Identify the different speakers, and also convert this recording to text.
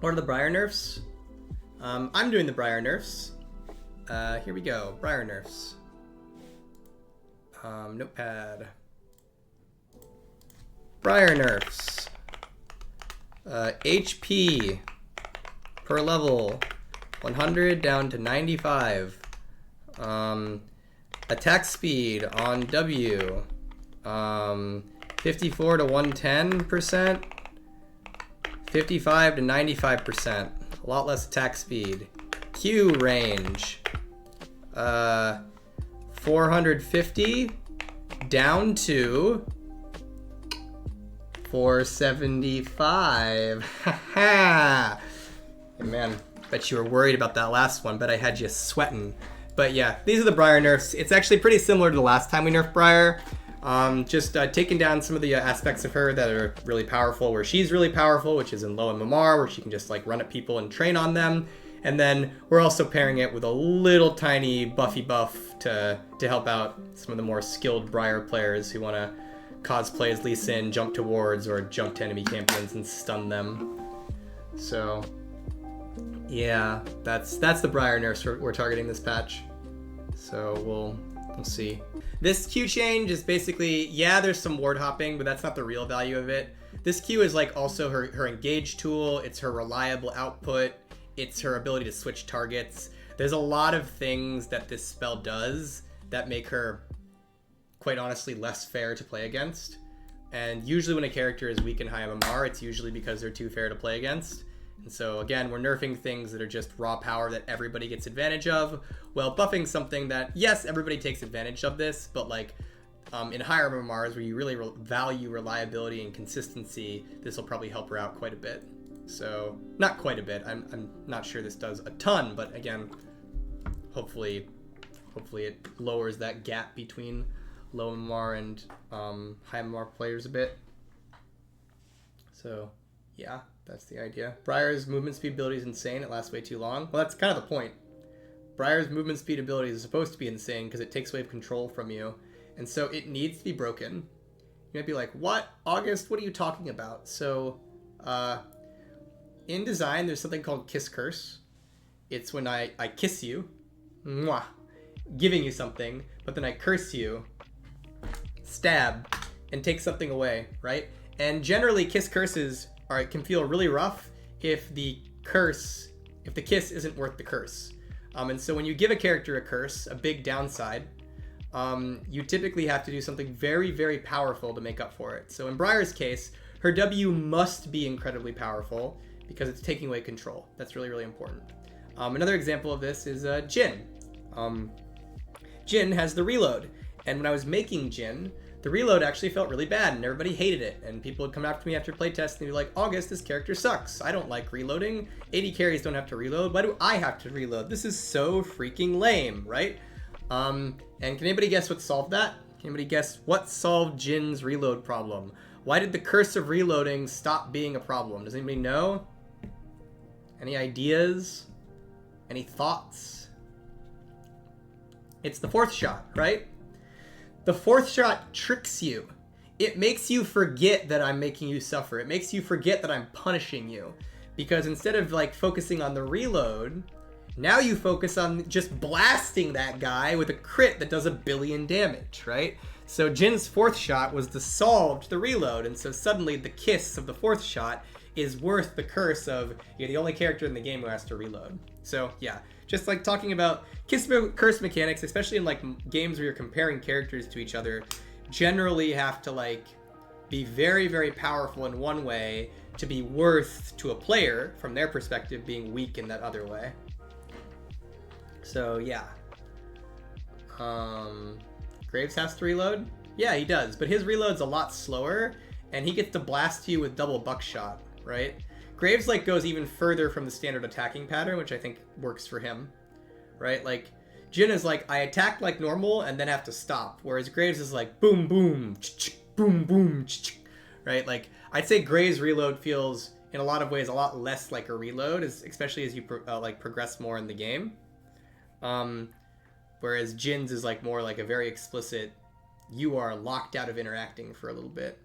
Speaker 1: What are the Briar nerfs? I'm doing the Briar nerfs. Here we go. Briar nerfs. Notepad. Briar nerfs. HP per level 100 down to 95. Attack speed on W 54 to 110%. 55 to 95%. A lot less attack speed. Q range 450 down to 475. Haha. Hey man, bet you were worried about that last one. Bet I had you sweating. But yeah, these are the Briar nerfs. It's actually pretty similar to the last time we nerfed Briar. Just taking down some of the aspects of her that are really powerful, where she's really powerful, which is in low MMR, where she can just like run at people and train on them. And then we're also pairing it with a little tiny buffy buff to help out some of the more skilled Briar players who want to cosplay as Lee Sin, jump to wards, or jump to enemy champions and stun them. So yeah, that's the Briar nerfs we're targeting this patch. So we'll see. This Q change is basically, yeah, there's some ward hopping, but that's not the real value of it. This Q is like also her engage tool. It's her reliable output. It's her ability to switch targets. There's a lot of things that this spell does that make her, quite honestly, less fair to play against. And usually when a character is weak in high MMR, it's usually because they're too fair to play against. And so again, we're nerfing things that are just raw power that everybody gets advantage of, while buffing something that, yes, everybody takes advantage of this, but like in higher MMRs where you really value reliability and consistency, this will probably help her out quite a bit. So not quite a bit. I'm not sure this does a ton, but again, hopefully it lowers that gap between low MMR and high MMR players a bit. So yeah, that's the idea. Briar's movement speed ability is insane. It lasts way too long. Well, that's kind of the point. Briar's movement speed ability is supposed to be insane because it takes away control from you. And so it needs to be broken. You might be like, what? August, what are you talking about? So in design, there's something called Kiss Curse. It's when I kiss you, mwah, giving you something, but then I curse you, stab, and take something away, right? And generally, kiss curses can feel really rough if the kiss isn't worth the curse. And so when you give a character a curse, a big downside, you typically have to do something very, very powerful to make up for it. So in Briar's case, her W must be incredibly powerful because it's taking away control. That's really, really important. Another example of this is JHIN. JHIN has the reload. And when I was making JHIN, the reload actually felt really bad and everybody hated it. And people would come after me after playtest and be like, August, this character sucks. I don't like reloading. AD carries don't have to reload. Why do I have to reload? This is so freaking lame, right? And can anybody guess what solved that? Can anybody guess what solved JHIN's reload problem? Why did the curse of reloading stop being a problem? Does anybody know? Any ideas? Any thoughts? It's the fourth shot, right? The fourth shot tricks you. It makes you forget that I'm making you suffer. It makes you forget that I'm punishing you. Because instead of like focusing on the reload, now you focus on just blasting that guy with a crit that does 1 billion damage, right? So JHIN's fourth shot was the solve to the reload, and so suddenly the kiss of the fourth shot is worth the curse of you're the only character in the game who has to reload. So yeah, just like talking about curse mechanics, especially in like games where you're comparing characters to each other, generally have to like be very, very powerful in one way to be worth to a player, from their perspective, being weak in that other way. So yeah. Graves has to reload? Yeah, he does, but his reload's a lot slower, and he gets to blast you with double buckshot, right? Graves like goes even further from the standard attacking pattern, which I think works for him, right? Like JHIN is like, I attack like normal and then have to stop, whereas Graves is like boom boom boom boom, right? Like I'd say Graves reload feels in a lot of ways a lot less like a reload, especially as you progress more in the game. Whereas JHIN'S is like more like a very explicit, you are locked out of interacting for a little bit.